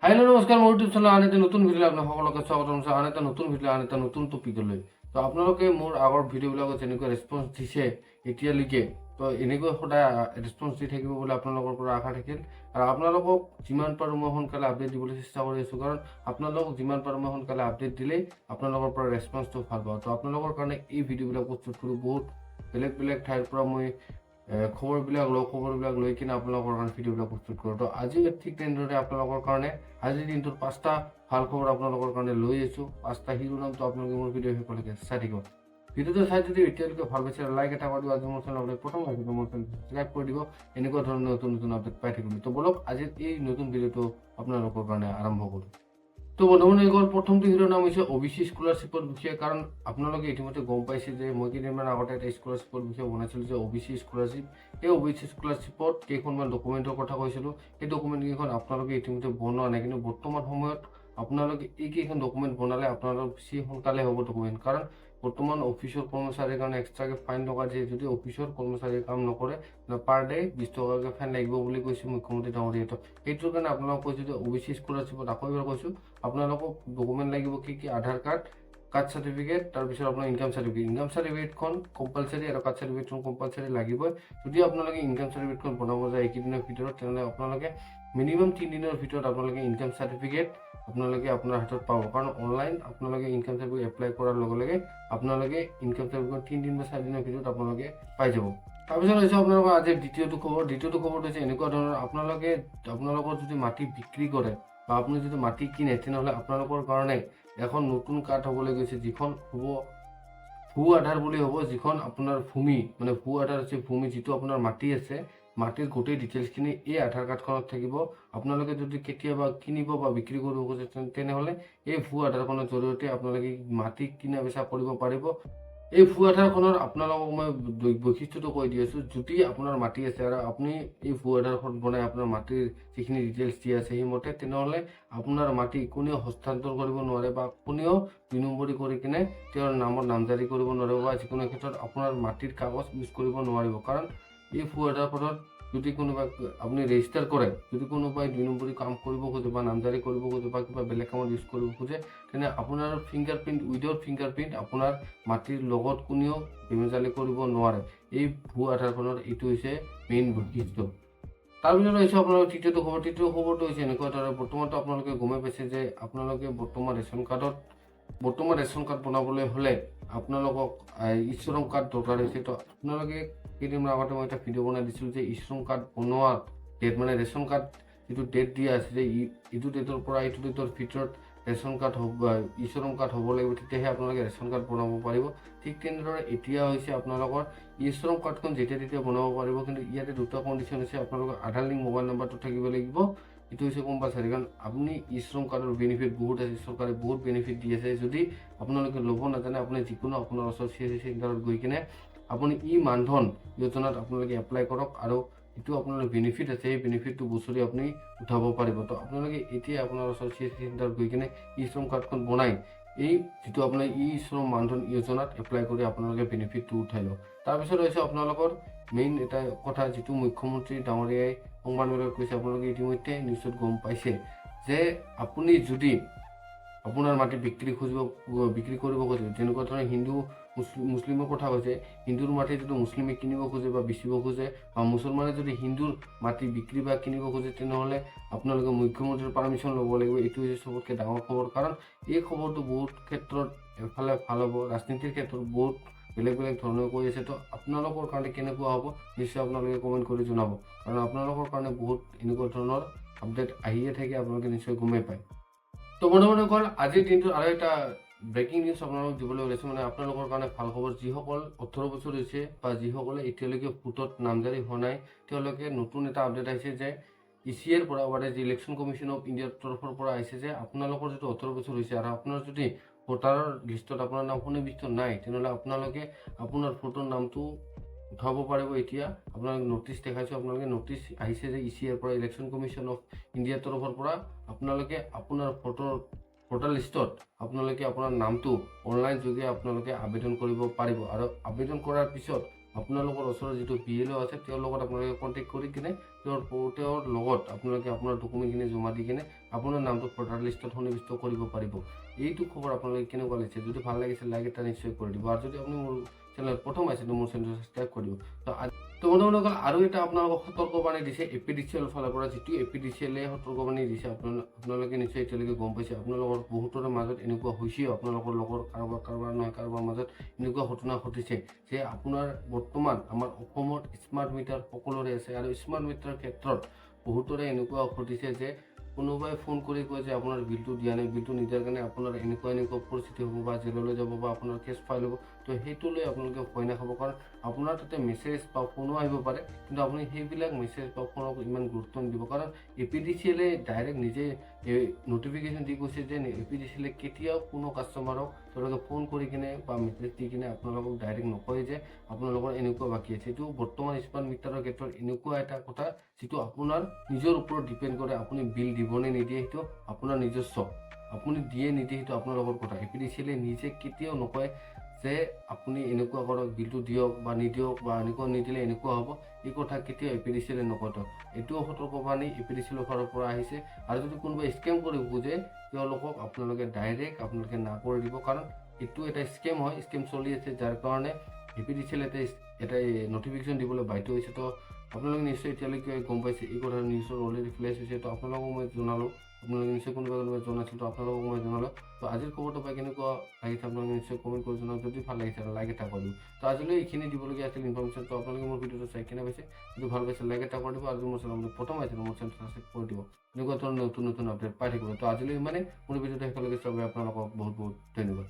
Hello नमस्कार মোৰ YouTube channel আন এটা নতুন ভিডিঅ' আপোনাক সকলোকে স্বাগতম জনাইছো আন এটা নতুন ভিডিঅ' আন এটা নতুন টপিকলৈ তো আপোনালোকে মোৰ আগৰ ভিডিঅ'বিলাকত যেনেকৈ ৰেছপন্স দিছে এতিয়ালৈকে তো এনেকৈ সদায় ৰেছপন্স দি থাকিব বুলি আপোনালোকৰ পৰা আশা থাকিল আৰু আপোনালোকক যিমান পাৰোঁ মই সোনকালে আপডেট দিবলৈ চেষ্টা কৰি আছোঁ কাৰণ আপোনালোকক যিমান পাৰোঁ মই সোনকালে আপডেট দিলেই আপোনালোকৰ পৰা ৰেছপন্সটো ভাল পাওঁ তো আপোনালোকৰ কাৰণে এই ভিডিঅ'বিলাক প্ৰস্তুত কৰোঁ বহুত বেলেগ ঠাইৰ পৰা মই খবৰবিলাক লৈ কিনে আপোনালোকৰ কাৰণে ভিডিঅ'বিলাক প্ৰস্তুত কৰোঁ তো আজি ঠিক তেনেদৰে আপোনালোকৰ কাৰণে আজিৰ দিনটোৰ 5টা ভাল খবৰ আপোনালোকৰ কাৰণে লৈ আহিছোঁ 5টা শিৰোনামটো আপোনালোকে মোৰ ভিডিঅ' শেষলৈকে চাই থাকিব ভিডিঅ'টো চাই যদি এতিয়ালৈকে ভাল পাইছে লাইক এটা কৰি দিব আজি মোৰ চেনেল প্ৰথম আহিব মোৰ চেনেল সাবস্ক্ৰাইব কৰি দিব এনেকুৱা ধৰণৰ নতুন আপডেট পাই থাকিব তো বলক আজিৰ এই নতুন ভিডিঅ'টো আপোনালোকৰ কাৰণে আৰম্ভ কৰোঁ তো বৰ্তমান এইগৰ প্ৰথমটো শিৰোনাম হৈছে ওবিচি স্কলাৰশ্বিপৰ বিষয়ে কাৰণ আপোনালোকে ইতিমধ্যে গম পাইছে যে মই কেইদিনমান আগতে এটা স্কলাৰশ্বিপৰ বিষয়ে বনাইছিলোঁ যে ওবিচি স্কলাৰশ্বিপ এই ওবিচি স্কলাৰশ্বিপত কেইখনমান ডকুমেণ্টৰ কথা কৈছিলোঁ এই ডকুমেণ্টকেইখন আপোনালোকে ইতিমধ্যে বনোৱা নাই কিন্তু বৰ্তমান সময়ত আপোনালোকে এইকেইখন ডকুমেণ্ট বনালে আপোনালোক বেছি সোনকালে হ'ব ডকুমেণ্ট কাৰণ বৰ্তমান অফিচৰ কৰ্মচাৰীৰ কাৰণে এক্সট্ৰাকৈ ফাইন লগা দিয়ে যদি অফিচৰ কৰ্মচাৰীয়ে কাম নকৰে পাৰ ডে 20 টকাকৈ ফাইন লাগিব বুলি কৈছে মুখ্যমন্ত্ৰী ডাঙৰীয়াই তো সেইটোৰ কাৰণে আপোনালোকক কৈছোঁ যে ওবিচি স্কলাৰশ্বিপত আকৌ এবাৰ কৈছোঁ আপোনালোকক ডকুমেণ্ট লাগিব কি আধাৰ কাৰ্ড কাষ্ট চাৰ্টিফিকেট তাৰপিছত আপোনাৰ ইনকাম চাৰ্টিফিকেটখন কম্পালচাৰী আৰু কাষ্ট চাৰ্টিফিকেটখন কম্পালচাৰী লাগিবই যদি আপোনালোকে ইনকাম চাৰ্টিফিকেটখন বনাব যায় এইকেইদিনৰ ভিতৰত তেনেহ'লে আপোনালোকে মিনিমাম 3 দিনৰ ভিতৰত আপোনালোকে ইনকাম চাৰ্টিফিকেট আপোনালোকে আপোনাৰ হাতত পাব কাৰণ অনলাইন আপোনালোকে ইনকাম চাৰ্টিফিকেট এপ্লাই কৰাৰ লগে লগে আপোনালোকে ইনকাম চাৰ্টিফিকেট 3 দিন বা 4 দিনৰ ভিতৰত আপোনালোকে পাই যাব তাৰপিছত হৈছে আপোনালোকৰ আজি দ্বিতীয়টো খবৰ হৈছে এনেকুৱা ধৰণৰ আপোনালোকৰ যদি মাটি বিক্ৰী কৰে বা আপুনি যদি মাটি কিনে তেনেহ'লে আপোনালোকৰ কাৰণে এখন নতুন কাৰ্ড হ'বলৈ গৈছে যিখন হ'ব ভূ আধাৰ বুলি হ'ব যিখন আপোনাৰ ভূমি মানে ভূ আধাৰ হৈছে ভূমি যিটো আপোনাৰ মাটি আছে মাটিৰ গোটেই ডিটেইলছখিনি এই আধাৰ কাৰ্ডখনত থাকিব আপোনালোকে যদি কেতিয়াবা কিনিব বা বিক্ৰী কৰিব খোজে তেনেহ'লে এই ভূ আধাৰখনৰ জৰিয়তে আপোনালোকে মাটি কিনা বেচা কৰিব পাৰিব এই ভূ আধাৰখনৰ আপোনালোকক মই বৈশিষ্ট্যটো কৈ দি আছোঁ যদি আপোনাৰ মাটি আছে আৰু আপুনি এই ভূ আধাৰখন বনাই আপোনাৰ মাটিৰ যিখিনি ডিটেইলছ দিয়া আছে সেইমতে তেনেহ'লে আপোনাৰ মাটি কোনেও হস্তান্তৰ কৰিব নোৱাৰে বা কোনেও 2 নম্বৰী কৰি কিনে তেওঁৰ নামত নামজাৰি কৰিব নোৱাৰিব বা যিকোনো ক্ষেত্ৰত আপোনাৰ মাটিৰ কাগজ ইউজ কৰিব নোৱাৰিব কাৰণ এই ভূ আধাৰখনত যদি কোনোবাই আপুনি ৰেজিষ্টাৰ কৰে যদি কোনোবাই 2 নম্বৰী কাম কৰিব খোজে বা নামজাৰি কৰিব খোজে বা কিবা বেলেগ কামত ইউজ কৰিব খোজে তেনে আপোনাৰ ফিংগাৰপ্ৰিণ্ট উইদাউট ফিংগাৰপ্ৰিণ্ট আপোনাৰ মাটিৰ লগত কোনেও বেমেজালি কৰিব নোৱাৰে এই ভূ আধাৰখনৰ এইটো হৈছে মেইন বৈশিষ্ট্য তাৰপিছত হৈছে আপোনালোকৰ তৃতীয় খবৰটো হৈছে এনেকুৱা ধৰণৰ বৰ্তমানটো আপোনালোকে গমেই পাইছে যে আপোনালোকে বৰ্তমান ৰেচন কাৰ্ড বনাবলৈ হ'লে আপোনালোকক E-Shram কাৰ্ড দৰকাৰ হৈছে তো আপোনালোকে কেইদিনমান আগতে মই এটা ভিডিঅ' বনাই দিছিলোঁ যে E-Shram কাৰ্ড বনোৱাৰ ডেট মানে ৰেচন কাৰ্ড যিটো ডেট দিয়া আছে যে এইটো ডেটৰ পৰা এইটো ডেটৰ ভিতৰত ৰেচন কাৰ্ড E-Shram কাৰ্ড হ'ব লাগিব তেতিয়াহে আপোনালোকে ৰেচন কাৰ্ড বনাব পাৰিব ঠিক তেনেদৰে এতিয়া হৈছে আপোনালোকৰ E-Shram কাৰ্ডখন যেতিয়া বনাব পাৰিব কিন্তু ইয়াতে দুটা কণ্ডিশ্যন আছে আপোনালোকৰ আধাৰ লিংক মোবাইল নাম্বাৰটো থাকিব লাগিব এইটো হৈছে কম্পালচাৰী কাৰণ আপুনি E-Shram কাৰ্ডৰ বেনিফিট বহুত আছে চৰকাৰে বহুত বেনিফিট দি আছে যদি আপোনালোকে ল'ব নাজানে আপুনি যিকোনো আপোনাৰ ওচৰ CSC চেণ্টাৰত গৈ কিনে আপুনি মানধন যোজনাত আপোনালোকে এপ্লাই কৰক আৰু যিটো আপোনালোকৰ বেনিফিট আছে সেই বেনিফিটটো বছৰি আপুনি উঠাব পাৰিব তো আপোনালোকে এতিয়া আপোনাৰ ওচৰ CSC চেণ্টাৰত গৈ কিনে E-Shram কাৰ্ডখন বনাই এই যিটো আপোনাৰ E-Shram মানধন যোজনাত এপ্লাই কৰি আপোনালোকে বেনিফিটটো উঠাই লওক তাৰপিছত হৈছে আপোনালোকৰ মেইন এটা কথা যিটো মুখ্যমন্ত্ৰী ডাঙৰীয়াই সংবাদমেলত কৈছে আপোনালোকে ইতিমধ্যে নিউজত গম পাইছে যে আপুনি যদি আপোনাৰ মাটি বিক্ৰী কৰিব খোজে যেনেকুৱা ধৰণে হিন্দু মুছলিমৰ কথা কৈছে হিন্দুৰ মাটি যদি মুছলিমে কিনিব খোজে বা বেচিব খোজে বা মুছলমানে যদি হিন্দুৰ মাটি বিক্ৰী বা কিনিব খোজে তেনেহ'লে আপোনালোকে মুখ্যমন্ত্ৰীৰ পাৰ্মিশ্যন ল'ব লাগিব এইটো হৈছে চবতকৈ ডাঙৰ খবৰ কাৰণ এই খবৰটো বহুত ক্ষেত্ৰত এফালে ভাল হ'ব ৰাজনীতিৰ ক্ষেত্ৰত বহুত বেলেগ ধৰণে কৈ আছে তো আপোনালোকৰ কাৰণে কেনেকুৱা হ'ব নিশ্চয় আপোনালোকে কমেণ্ট কৰি জনাব কাৰণ আপোনালোকৰ কাৰণে বহুত এনেকুৱা ধৰণৰ আপডেট আহিয়ে থাকে আপোনালোকে নিশ্চয় গমেই পায় তো বৰ্তমান অকল আজিৰ দিনটোত আৰু এটা ব্ৰেকিং নিউজ আপোনালোকক দিবলৈ ওলাইছোঁ মানে আপোনালোকৰ কাৰণে ভাল খবৰ যিসকল 18 বছৰ হৈছে বা যিসকলে এতিয়ালৈকে ভোটত নামজাৰি হোৱা নাই তেওঁলোকে নতুন এটা আপডেট আহিছে যে ECৰ পৰা যি ইলেকশ্যন কমিশ্যন অফ ইণ্ডিয়াৰ তৰফৰ পৰা আহিছে যে আপোনালোকৰ যিটো 18 বছৰ হৈছে আৰু আপোনাৰ যদি ভোটাৰৰ লিষ্টত আপোনাৰ নাম সন্নিৱিষ্ট নাই তেনেহ'লে আপোনালোকে আপোনাৰ ভোটৰ নামটো উঠাব পাৰিব এতিয়া আপোনালোকে নটিচ দেখাইছোঁ আপোনালোকে নটিচ আহিছে যে ECৰ পৰা ইলেকশ্যন কমিশ্যন অফ ইণ্ডিয়াৰ তৰফৰ পৰা আপোনালোকে আপোনাৰ ভোটাৰ লিষ্টত আপোনালোকে আপোনাৰ নামটো অনলাইন যোগে আপোনালোকে আবেদন কৰিব পাৰিব আৰু আবেদন কৰাৰ পিছত আপোনালোকৰ ওচৰৰ যিটো PLO আছে তেওঁৰ লগত আপোনালোকে কণ্টেক্ট কৰি কিনে তেওঁৰ লগত আপোনালোকে আপোনাৰ ডকুমেণ্টখিনি জমা দি কিনে আপোনাৰ নামটো ভোটাৰ লিষ্টত সন্নিৱিষ্ট কৰিব পাৰিব। এইটো খবৰ আপোনালোকে কেনেকুৱা লাগিছে? যদি ভাল লাগিছে লাইক এটা নিশ্চয় কৰি দিব, আৰু যদি আপুনি মোৰ চেনেল প্ৰথম আছে মোৰ চেনেলটো ছাবস্ক্ৰাইব কৰিব। তো বন্ধুসকল, আৰু এটা আপোনালোকক সতৰ্কবাণী দিছে APDCL ফালৰ পৰা, যিটো APDCLে সতৰ্কবাণী দিছে আপোনালোকে নিশ্চয় এতিয়ালৈকে গম পাইছে। আপোনালোকৰ বহুতৰে মাজত এনেকুৱা হৈছেও, আপোনালোকৰ লগৰ কাৰোবাৰ নহয় কাৰোবাৰ মাজত এনেকুৱা ঘটনা ঘটিছে যে আপোনাৰ বৰ্তমান আমাৰ অসমত স্মাৰ্ট মিটাৰ সকলোৰে আছে, আৰু স্মাৰ্ট মিটাৰ ক্ষেত্ৰত বহুতৰে এনেকুৱা ঘটিছে যে কোনোবাই ফোন কৰি কয় যে আপোনাৰ বিলটো দিয়া নাই, বিলটো নিদিয়াৰ কাৰণে আপোনাৰ এনেকুৱা পৰিস্থিতি হ'ব বা জেললৈ যাব বা আপোনাৰ কেছ ফাইল হ'ব। তো সেইটো লৈ আপোনালোকে ভয় নাখাব, কাৰণ আপোনাৰ তাতে মেছেজ বা ফোনো আহিব পাৰে, কিন্তু আপুনি সেইবিলাক মেছেজ বা ফোনক ইমান গুৰুত্ব নিদিব, কাৰণ APDCLে ডাইৰেক্ট নিজে নটিফিকেশ্যন দি কৈছে যে APDCLে কেতিয়াও কোনো কাষ্টমাৰক তেওঁলোকে ফোন কৰি কিনে বা মেছেজ দি কিনে আপোনালোকক ডাইৰেক্ট নকয় যে আপোনালোকৰ এনেকুৱা বাকী আছে। এইটো বৰ্তমান স্মাৰ্ট মিটাৰৰ ক্ষেত্ৰত এনেকুৱা এটা কথা যিটো আপোনাৰ নিজৰ ওপৰত ডিপেণ্ড কৰে। আপুনি বিল দিবনে নিদিয়ে সেইটো আপোনাৰ নিজস্ব, আপুনি দিয়ে নিদিয়ে সেইটো আপোনালোকৰ কথা। APDCLে নিজে কেতিয়াও নকয় যে আপুনি এনেকুৱা কৰক, বিলটো দিয়ক বা নিদিয়ক, বা এনেকুৱা নিদিলে এনেকুৱা হ'ব। এই কথা কেতিয়াও APDCLে নকয়। তো এইটোও সতৰ্কবাণী APDCLৰ ফালৰ পৰা আহিছে। আৰু যদি কোনোবাই স্কেম কৰিব খোজে তেওঁলোকক আপোনালোকে ডাইৰেক্ট আপোনালোকে না কৰি দিব, কাৰণ এইটো এটা স্কেম হয়, স্কেম চলি আছে, যাৰ কাৰণে APDCL এটা নটিফিকেশ্যন দিবলৈ বাধ্য হৈছে। তো আপোনালোকে নিশ্চয় এতিয়ালৈকে গম পাইছে, এই কথা নিউজৰ অলৰেডি ফ্লেছ হৈছে। তো আপোনালোকক মই জনালোঁ, আপোনালোকে নিশ্চয় কোনোবাই জনাইছিল, তো আপোনালোকক মই জনালোঁ। তো আজিৰ খবৰটো পাই কেনেকুৱা লাগিছে আপোনালোকে নিশ্চয় কমেণ্ট কৰি জনাওক। যদি ভাল লাগিছে লাইক এটা কৰিব। তো আজিলৈ এইখিনি দিবলগীয়া আছিল ইনফৰমেশ্যন। তো আপোনালোকে মোৰ ভিডিঅ'টো চাই কেনে পাইছে, যদি ভাল পাইছে লাইক এটা কৰি দিব, আৰু মোৰ চেনেল প্ৰথম আহিছে মোৰ চেনেলটো ছাবস্ক্ৰাইব কৰি দিব। এনেকুৱা ধৰণৰ নতুন আপডেট পাই থাকিব। তো আজিলৈ ইমানেই, মোৰ ভিডিঅ'টো শেষলৈকে চাব। আপোনালোকক বহুত ধন্যবাদ।